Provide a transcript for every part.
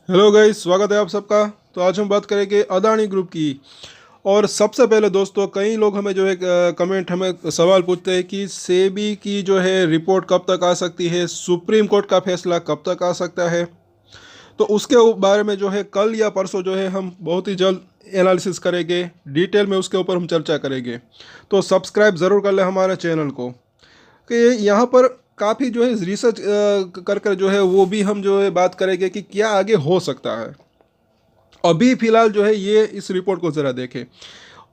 Hello guys, स्वागत है आप सबका। तो आज हम बात करेंगे अदानी ग्रुप की। और सबसे पहले दोस्तों, कई लोग हमें जो है कमेंट हमें सवाल पूछते हैं कि सेबी की जो है रिपोर्ट कब तक आ सकती है, सुप्रीम कोर्ट का फैसला कब तक आ सकता है। तो उसके बारे में जो है कल या परसों जो है हम बहुत ही जल्द एनालिसिस करेंगे, डिटेल में उसके ऊपर हम चर्चा करेंगे। तो सब्सक्राइब ज़रूर कर लें हमारे चैनल को, कि यहाँ पर काफ़ी जो है रिसर्च कर कर जो है वो भी हम जो है बात करेंगे कि क्या आगे हो सकता है। अभी फिलहाल जो है ये इस रिपोर्ट को ज़रा देखें।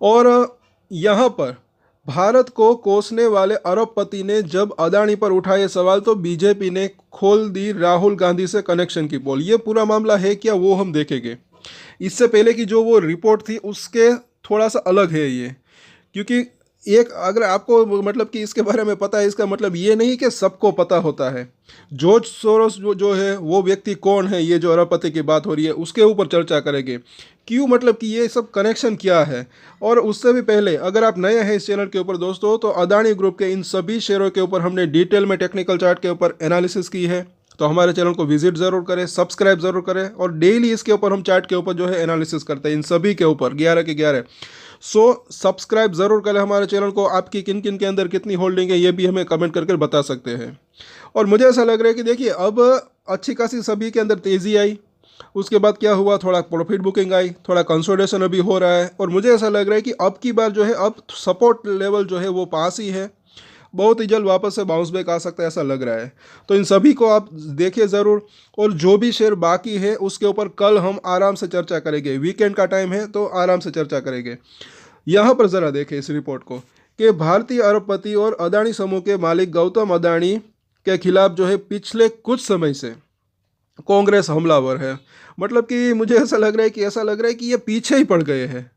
और यहाँ पर भारत को कोसने वाले अरबपति ने जब अदानी पर उठाए सवाल, तो बीजेपी ने खोल दी राहुल गांधी से कनेक्शन की पोल। ये पूरा मामला है क्या, वो हम देखेंगे। इससे पहले की जो वो रिपोर्ट थी उसके थोड़ा सा अलग है ये, क्योंकि एक अगर आपको मतलब कि इसके बारे में पता है, इसका मतलब ये नहीं कि सबको पता होता है। जॉर्ज सोरोस जो है वो व्यक्ति कौन है, ये जो अरबपति की बात हो रही है उसके ऊपर चर्चा करेंगे। क्यों, मतलब कि ये सब कनेक्शन क्या है। और उससे भी पहले अगर आप नए हैं इस चैनल के ऊपर दोस्तों, तो अदानी ग्रुप के इन सभी शेयरों के ऊपर हमने डिटेल में टेक्निकल चार्ट के ऊपर एनालिसिस की है। तो हमारे चैनल को विजिट ज़रूर करें, सब्सक्राइब ज़रूर करें, और डेली इसके ऊपर हम चार्ट के ऊपर जो है एनालिसिस करते हैं इन सभी के ऊपर 11 के 11। सब्सक्राइब ज़रूर करें हमारे चैनल को। आपकी किन किन के अंदर कितनी होल्डिंग है ये भी हमें कमेंट करके बता सकते हैं। और मुझे ऐसा लग रहा है कि देखिए, अब अच्छी खासी सभी के अंदर तेज़ी आई। उसके बाद क्या हुआ, थोड़ा प्रॉफिट बुकिंग आई, थोड़ा कंसोलिडेशन अभी हो रहा है। और मुझे ऐसा लग रहा है कि अब की बार जो है अब सपोर्ट लेवल जो है वो पास ही है, बहुत ही जल्द वापस से बाउंस बैक आ सकता है ऐसा लग रहा है। तो इन सभी को आप देखिए ज़रूर। और जो भी शेयर बाकी है उसके ऊपर कल हम आराम से चर्चा करेंगे, वीकेंड का टाइम है तो आराम से चर्चा करेंगे। यहाँ पर ज़रा देखें इस रिपोर्ट को, कि भारतीय अरबपति और अदानी समूह के मालिक गौतम अदानी के खिलाफ जो है पिछले कुछ समय से कांग्रेस हमलावर है। मतलब कि मुझे ऐसा लग रहा है कि ये पीछे ही पड़ गए हैं।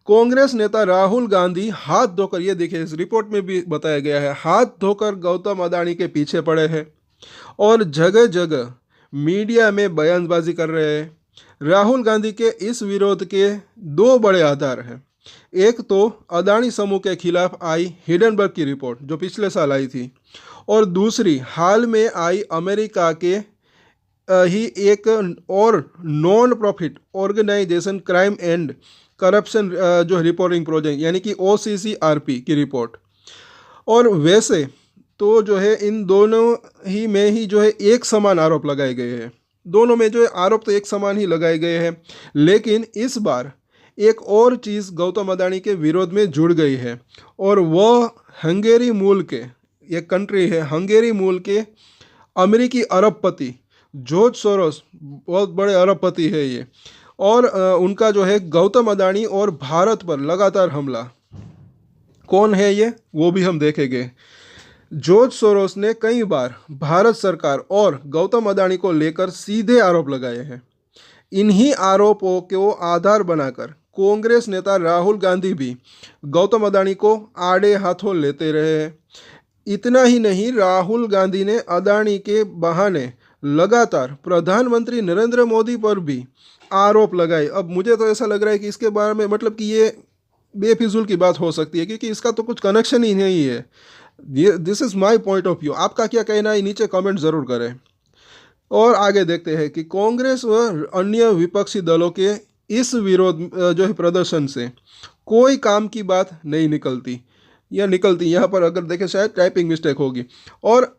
कांग्रेस नेता राहुल गांधी हाथ धोकर, ये देखिए इस रिपोर्ट में भी बताया गया है, हाथ धोकर गौतम अदानी के पीछे पड़े हैं और जगह जगह मीडिया में बयानबाजी कर रहे हैं। राहुल गांधी के इस विरोध के दो बड़े आधार हैं। एक तो अदानी समूह के खिलाफ आई हिडनबर्ग की रिपोर्ट जो पिछले साल आई थी, और दूसरी हाल में आई अमेरिका के ही एक और non profit organisation crime and corruption जो रिपोर्टिंग प्रोजेक्ट यानी कि OCCRP की रिपोर्ट। और वैसे तो जो है इन दोनों ही में ही जो है एक समान आरोप लगाए गए हैं। दोनों में जो है आरोप तो एक समान ही लगाए गए हैं, लेकिन इस बार एक और चीज़ गौतम अदानी के विरोध में जुड़ गई है, और वह हंगेरी मूल के, एक कंट्री है हंगेरी मूल के अमेरिकी अरबपति जॉर्ज सोरोस, बहुत बड़े अरबपति है ये। और उनका जो है गौतम अदानी और भारत पर लगातार हमला। कौन है ये, वो भी हम देखेंगे। जॉर्ज सोरोस ने कई बार भारत सरकार और गौतम अदानी को लेकर सीधे आरोप लगाए हैं। इन्हीं आरोपों को आधार बनाकर कांग्रेस नेता राहुल गांधी भी गौतम अदानी को आड़े हाथों लेते रहे हैं। इतना ही नहीं, राहुल गांधी ने अदानी के बहाने लगातार प्रधानमंत्री नरेंद्र मोदी पर भी आरोप लगाए। अब मुझे तो ऐसा लग रहा है कि इसके बारे में मतलब कि ये बेफिजूल की बात हो सकती है, क्योंकि इसका तो कुछ कनेक्शन ही नहीं है। ये this is my point of view. आपका क्या कहना है नीचे कमेंट ज़रूर करें। और आगे देखते हैं कि कांग्रेस व अन्य विपक्षी दलों के इस विरोध जो है प्रदर्शन से कोई काम की बात नहीं निकलती, या निकलती, यहाँ पर अगर देखें शायद टाइपिंग मिस्टेक होगी। और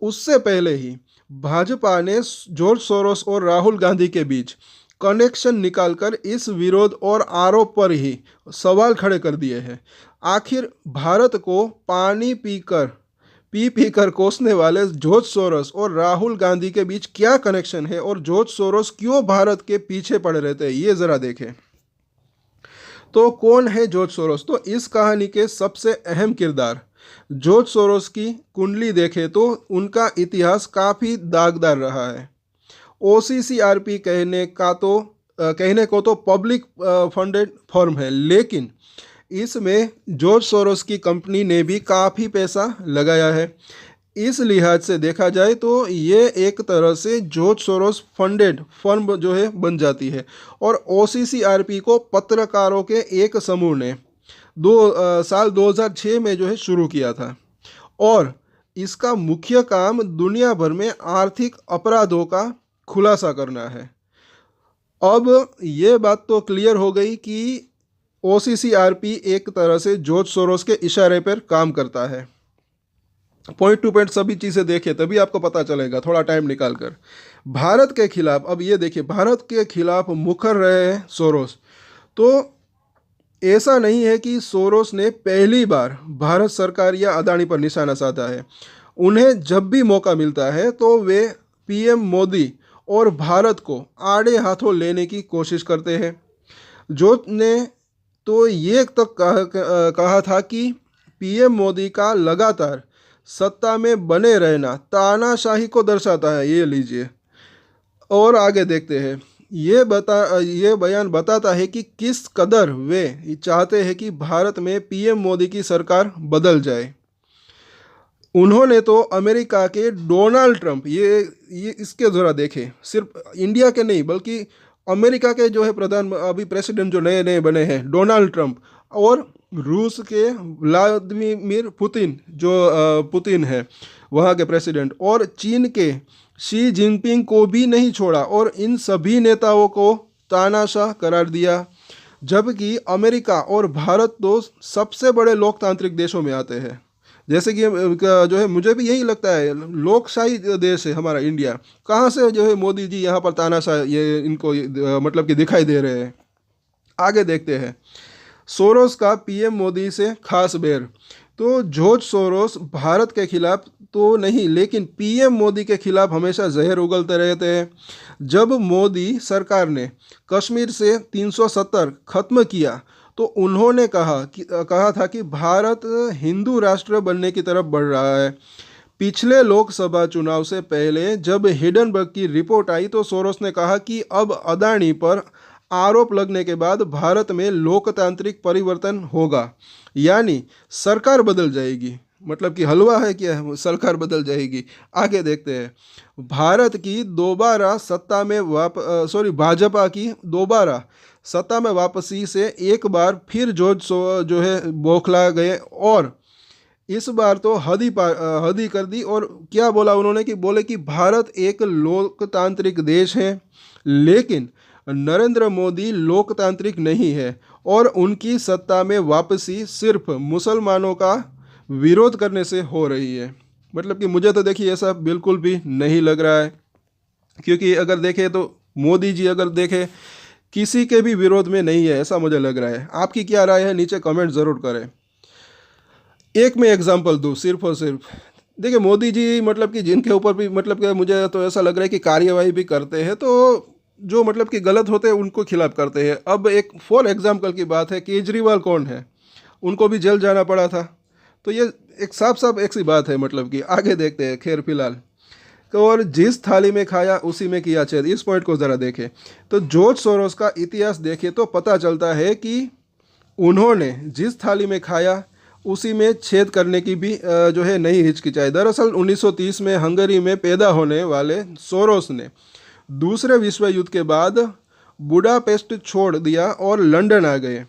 उससे पहले ही भाजपा ने जॉर्ज सोरोस और राहुल गांधी के बीच कनेक्शन निकालकर इस विरोध और आरोप पर ही सवाल खड़े कर दिए हैं। आखिर भारत को पानी पी कर कोसने वाले जॉर्ज सोरोस और राहुल गांधी के बीच क्या कनेक्शन है, और जॉर्ज सोरोस क्यों भारत के पीछे पड़े रहते हैं, ये ज़रा देखें। तो कौन है जॉर्ज सोरोस, तो इस कहानी के सबसे अहम किरदार जॉर्ज सोरोस की कुंडली देखें तो उनका इतिहास काफ़ी दागदार रहा है। OCCRP कहने को तो पब्लिक फंडेड फर्म है, लेकिन इसमें जॉर्ज सोरोस की कंपनी ने भी काफ़ी पैसा लगाया है। इस लिहाज से देखा जाए तो ये एक तरह से जॉर्ज सोरोस फंडेड फर्म जो है बन जाती है। और OCCRP को पत्रकारों के एक समूह ने साल 2006 में जो है शुरू किया था, और इसका मुख्य काम दुनिया भर में आर्थिक अपराधों का खुलासा करना है। अब ये बात तो क्लियर हो गई कि OCCRP एक तरह से जॉर्ज सोरोस के इशारे पर काम करता है। पॉइंट टू पॉइंट सभी चीज़ें देखिए तभी आपको पता चलेगा, थोड़ा टाइम निकाल कर। भारत के खिलाफ, अब ये देखिए, भारत के खिलाफ मुखर रहे हैं सोरोस। तो ऐसा नहीं है कि सोरोस ने पहली बार भारत सरकार या अदानी पर निशाना साधा है। उन्हें जब भी मौका मिलता है तो वे PM मोदी और भारत को आड़े हाथों लेने की कोशिश करते हैं। जो ने तो ये तक कहा था कि PM मोदी का लगातार सत्ता में बने रहना तानाशाही को दर्शाता है। ये लीजिए और आगे देखते हैं। ये बयान बताता है कि किस कदर वे चाहते हैं कि भारत में PM मोदी की सरकार बदल जाए। उन्होंने तो अमेरिका के डोनाल्ड ट्रंप, ये इसके ज़रा देखें, सिर्फ इंडिया के नहीं बल्कि अमेरिका के जो है प्रधान, अभी प्रेसिडेंट जो नए नए बने हैं डोनाल्ड ट्रंप, और रूस के व्लादिमीर पुतिन जो पुतिन है वहाँ के प्रेसिडेंट, और चीन के शी जिनपिंग को भी नहीं छोड़ा और इन सभी नेताओं को तानाशाह करार दिया। जबकि अमेरिका और भारत तो सबसे बड़े लोकतांत्रिक देशों में आते हैं। जैसे कि जो है मुझे भी यही लगता है, लोकशाही देश है हमारा इंडिया, कहाँ से जो है मोदी जी यहाँ पर तानाशाह ये इनको मतलब कि दिखाई दे रहे हैं। आगे देखते हैं। सोरोस का PM मोदी से खास बैर। तो जॉर्ज सोरोस भारत के खिलाफ तो नहीं लेकिन PM मोदी के खिलाफ हमेशा जहर उगलते रहते हैं। जब मोदी सरकार ने कश्मीर से 370 खत्म किया तो उन्होंने कहा था कि भारत हिंदू राष्ट्र बनने की तरफ बढ़ रहा है। पिछले लोकसभा चुनाव से पहले जब हिडनबर्ग की रिपोर्ट आई तो सोरोस ने कहा कि अब अदानी पर आरोप लगने के बाद भारत में लोकतांत्रिक परिवर्तन होगा, यानी सरकार बदल जाएगी। मतलब कि हलवा है क्या, सरकार बदल जाएगी। आगे देखते हैं। भारत की दोबारा सत्ता में भाजपा की दोबारा सत्ता में वापसी से एक बार फिर जो है बौखला गए और इस बार तो हद ही कर दी। और क्या बोला उन्होंने कि बोले कि भारत एक लोकतांत्रिक देश है लेकिन नरेंद्र मोदी लोकतांत्रिक नहीं है और उनकी सत्ता में वापसी सिर्फ मुसलमानों का विरोध करने से हो रही है। मतलब कि मुझे तो देखिए ऐसा बिल्कुल भी नहीं लग रहा है, क्योंकि अगर देखें तो मोदी जी अगर देखें किसी के भी विरोध में नहीं है, ऐसा मुझे लग रहा है। आपकी क्या राय है नीचे कमेंट ज़रूर करें। एक मैं एग्जांपल दूँ सिर्फ और सिर्फ, देखिए मोदी जी मतलब कि जिनके ऊपर भी मतलब कि मुझे तो ऐसा लग रहा है कि कार्यवाही भी करते हैं, तो जो मतलब कि गलत होते हैं उनको खिलाफ करते हैं। अब एक फॉर एग्जांपल की बात है, केजरीवाल कौन है, उनको भी जेल जाना पड़ा था। तो ये एक साफ एक सी बात है। मतलब कि आगे देखते हैं। खैर फिलहाल और जिस थाली में खाया उसी में किया छेद, इस पॉइंट को ज़रा देखें। तो जॉर्ज सोरोस का इतिहास देखें तो पता चलता है कि उन्होंने जिस थाली में खाया उसी में छेद करने की भी जो है नहीं हिचकिचाई। दरअसल 1930 में हंगरी में पैदा होने वाले सोरोस ने दूसरे विश्व युद्ध के बाद बुडापेस्ट छोड़ दिया और लंदन आ गए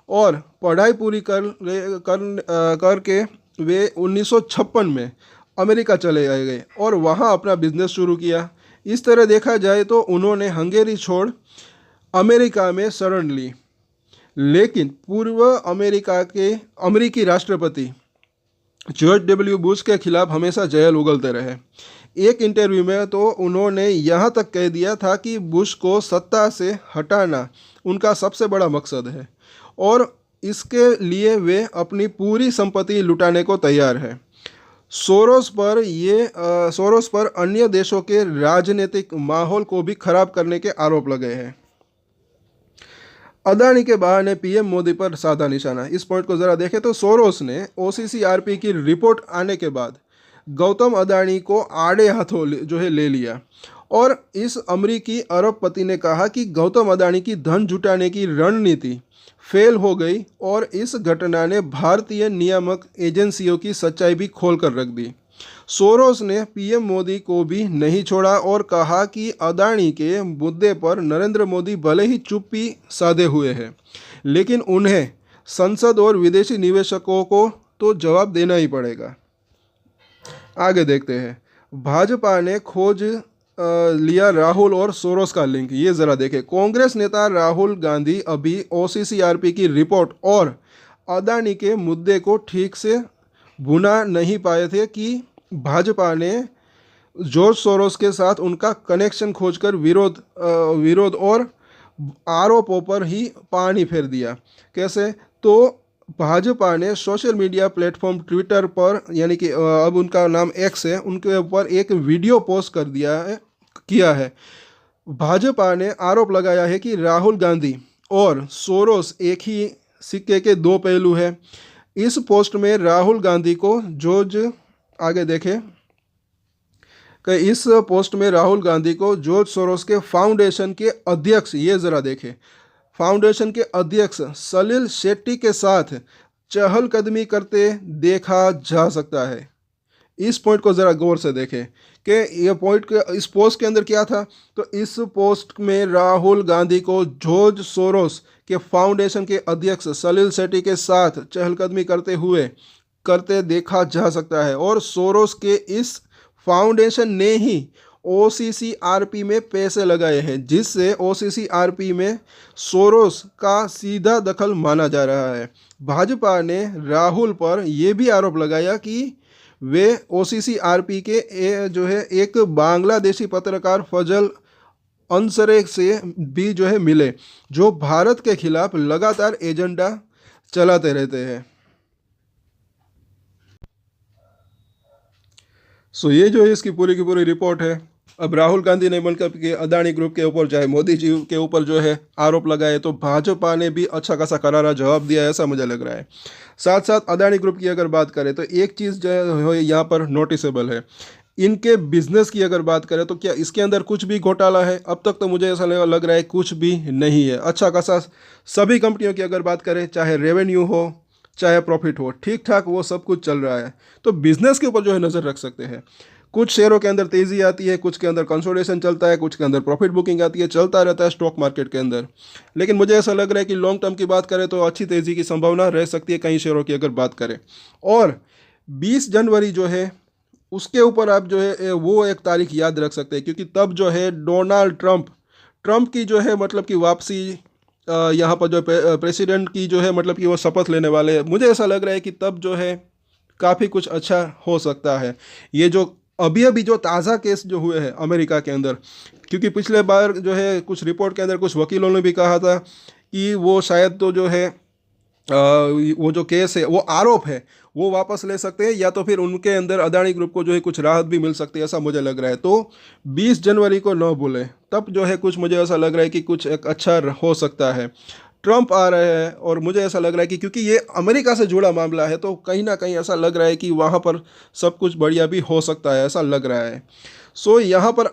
और पढ़ाई पूरी करके वे 1956 में अमेरिका चले गए और वहाँ अपना बिजनेस शुरू किया। इस तरह देखा जाए तो उन्होंने हंगेरी छोड़ अमेरिका में शरण ली, लेकिन पूर्व अमेरिकी राष्ट्रपति जॉर्ज W बुश के खिलाफ हमेशा जहल उगलते रहे। एक इंटरव्यू में तो उन्होंने यहाँ तक कह दिया था कि बुश को सत्ता से हटाना उनका सबसे बड़ा मकसद है और इसके लिए वे अपनी पूरी संपत्ति लुटाने को तैयार है। सोरोस पर अन्य देशों के राजनीतिक माहौल को भी खराब करने के आरोप लगे हैं। अदानी के बहाने PM मोदी पर साधा निशाना। इस पॉइंट को ज़रा देखें तो सोरोस ने OCCRP की रिपोर्ट आने के बाद गौतम अदानी को आड़े हाथों जो है ले लिया और इस अमेरिकी अरबपति ने कहा कि गौतम अदानी की धन जुटाने की रणनीति फेल हो गई और इस घटना ने भारतीय नियामक एजेंसियों की सच्चाई भी खोल कर रख दी। सोरोस ने PM मोदी को भी नहीं छोड़ा और कहा कि अदानी के मुद्दे पर नरेंद्र मोदी भले ही चुप्पी साधे हुए हैं लेकिन उन्हें संसद और विदेशी निवेशकों को तो जवाब देना ही पड़ेगा। आगे देखते हैं। भाजपा ने खोज लिया राहुल और सोरोस का लिंक। ये ज़रा देखें, कांग्रेस नेता राहुल गांधी अभी ओसीसीआरपी की रिपोर्ट और अदानी के मुद्दे को ठीक से भुना नहीं पाए थे कि भाजपा ने जॉर्ज सोरोस के साथ उनका कनेक्शन खोजकर विरोध और आरोपों पर ही पानी फेर दिया। कैसे? तो भाजपा ने सोशल मीडिया प्लेटफॉर्म ट्विटर पर, यानी कि अब उनका नाम एक्स है, उनके ऊपर एक वीडियो पोस्ट किया है। भाजपा ने आरोप लगाया है कि राहुल गांधी और सोरोस एक ही सिक्के के दो पहलू हैं। इस पोस्ट में राहुल गांधी को आगे देखें कि इस पोस्ट में राहुल गांधी को जॉर्ज सोरोस के फाउंडेशन के अध्यक्ष, ये ज़रा देखें, फाउंडेशन के अध्यक्ष सलिल शेट्टी के साथ चहलकदमी करते देखा जा सकता है। इस पॉइंट को ज़रा गौर से देखें कि ये पॉइंट के इस पोस्ट के अंदर क्या था। तो इस पोस्ट में राहुल गांधी को जॉर्ज सोरोस के फाउंडेशन के अध्यक्ष सलिल शेट्टी के साथ चहलकदमी करते देखा जा सकता है। और सोरोस के इस फाउंडेशन ने ही ओसीसीआरपी में पैसे लगाए हैं, जिससे ओसीसीआरपी में सोरोस का सीधा दखल माना जा रहा है। भाजपा ने राहुल पर यह भी आरोप लगाया कि वे ओसीसीआरपी के एक बांग्लादेशी पत्रकार फजल अंसरे से भी मिले, जो भारत के खिलाफ लगातार एजेंडा चलाते रहते हैं। सो ये इसकी पूरी की पूरी रिपोर्ट है। अब राहुल गांधी ने बनकर के अदानी ग्रुप के ऊपर, चाहे मोदी जी के ऊपर आरोप लगाए, तो भाजपा ने भी अच्छा खासा करारा जवाब दिया, ऐसा मुझे लग रहा है। साथ साथ अदानी ग्रुप की अगर बात करें तो एक चीज़ यहाँ पर नोटिसेबल है, इनके बिजनेस की अगर बात करें तो क्या इसके अंदर कुछ भी घोटाला है? अब तक तो मुझे ऐसा लग रहा है कुछ भी नहीं है। अच्छा खासा सभी कंपनियों की अगर बात करें, चाहे रेवेन्यू हो चाहे प्रॉफिट हो, ठीक ठाक वो सब कुछ चल रहा है। तो बिजनेस के ऊपर नज़र रख सकते हैं। कुछ शेयरों के अंदर तेज़ी आती है, कुछ के अंदर कंसोलिडेशन चलता है, कुछ के अंदर प्रॉफिट बुकिंग आती है, चलता रहता है स्टॉक मार्केट के अंदर। लेकिन मुझे ऐसा लग रहा है कि लॉन्ग टर्म की बात करें तो अच्छी तेज़ी की संभावना रह सकती है कई शेयरों की अगर बात करें। और 20 जनवरी उसके ऊपर आप वो एक तारीख याद रख सकते हैं, क्योंकि तब डोनाल्ड ट्रंप की मतलब कि वापसी, यहाँ पर प्रेसिडेंट की मतलब कि वो शपथ लेने वाले हैं। मुझे ऐसा लग रहा है कि तब काफ़ी कुछ अच्छा हो सकता है। ये अभी ताज़ा केस हुए हैं अमेरिका के अंदर, क्योंकि पिछले बार कुछ रिपोर्ट के अंदर कुछ वकीलों ने भी कहा था कि वो शायद तो वो केस है, वो आरोप है, वो वापस ले सकते हैं, या तो फिर उनके अंदर अदानी ग्रुप को कुछ राहत भी मिल सकती है, ऐसा मुझे लग रहा है। तो 20 जनवरी को न भूलें, तब कुछ मुझे ऐसा लग रहा है कि कुछ एक अच्छा हो सकता है। ट्रंप आ रहे हैं और मुझे ऐसा लग रहा है कि क्योंकि ये अमेरिका से जुड़ा मामला है, तो कहीं ना कहीं ऐसा लग रहा है कि वहाँ पर सब कुछ बढ़िया भी हो सकता है, ऐसा लग रहा है। सो यहाँ पर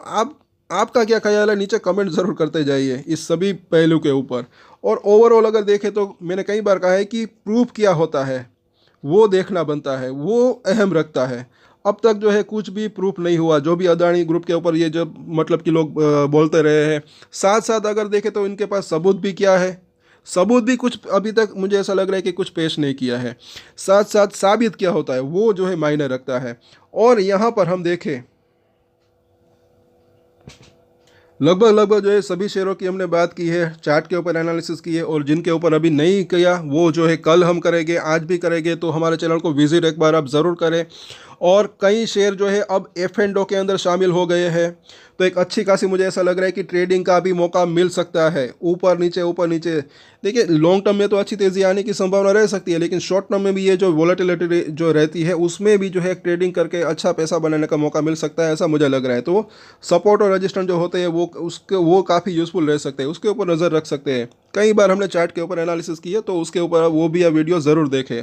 आपका क्या ख्याल है, नीचे कमेंट ज़रूर करते जाइए इस सभी पहलू के ऊपर। और ओवरऑल अगर देखें तो मैंने कई बार कहा है कि प्रूफ क्या होता है वो देखना बनता है, वो अहम रखता है। अब तक कुछ भी प्रूफ नहीं हुआ, जो भी अदानी ग्रुप के ऊपर ये मतलब कि लोग बोलते रहे हैं। साथ साथ अगर देखें तो इनके पास सबूत भी क्या है, सबूत भी कुछ अभी तक मुझे ऐसा लग रहा है कि कुछ पेश नहीं किया है। साथ साथ साबित क्या होता है वो मायने रखता है। और यहाँ पर हम देखें लगभग सभी शेयरों की हमने बात की है, चार्ट के ऊपर एनालिसिस की है, और जिनके ऊपर अभी नहीं किया वो कल हम करेंगे, आज भी करेंगे। तो हमारे चैनल को विजिट एक बार आप ज़रूर करें। और कई शेयर अब F&O के अंदर शामिल हो गए हैं, तो एक अच्छी खासी मुझे ऐसा लग रहा है कि ट्रेडिंग का भी मौका मिल सकता है, ऊपर नीचे। देखिए लॉन्ग टर्म में तो अच्छी तेज़ी आने की संभावना रह सकती है, लेकिन शॉर्ट टर्म में भी ये वोलेटिलिटी रहती है, उसमें भी ट्रेडिंग करके अच्छा पैसा बनाने का मौका मिल सकता है, ऐसा मुझे लग रहा है। तो सपोर्ट और रजिस्टेंस होते हैं वो काफ़ी यूज़फुल रह सकते हैं, उसके ऊपर नज़र रख सकते हैं। कई बार हमने चार्ट के ऊपर एनालिसिस की है, तो उसके ऊपर वो भी वीडियो ज़रूर देखें।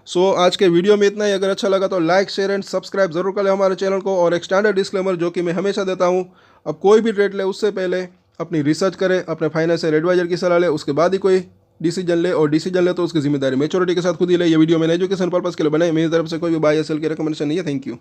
सो आज के वीडियो में इतना ही। अगर अच्छा लगा तो लाइक शेयर एंड सब्सक्राइब ज़रूर करें हमारे चैनल को। और एक स्टैंडर्ड डिस्क्लेमर जो कि मैं हमेशा देता हूँ, अब कोई भी ट्रेड ले उससे पहले अपनी रिसर्च करें, अपने फाइनेंशियल एडवाइजर की सलाह ले, उसके बाद ही कोई डिसीजन ले, और डिसीजन ले तो उसकी जिम्मेदारी मैच्योरिटी के साथ खुद ही ले। ये वीडियो मैंने एजुकेशन पर्पस के लिए बनाई, मेरी तरफ से कोई भी बाय या सेल की रिकमेंडेशन नहीं है। Thank you.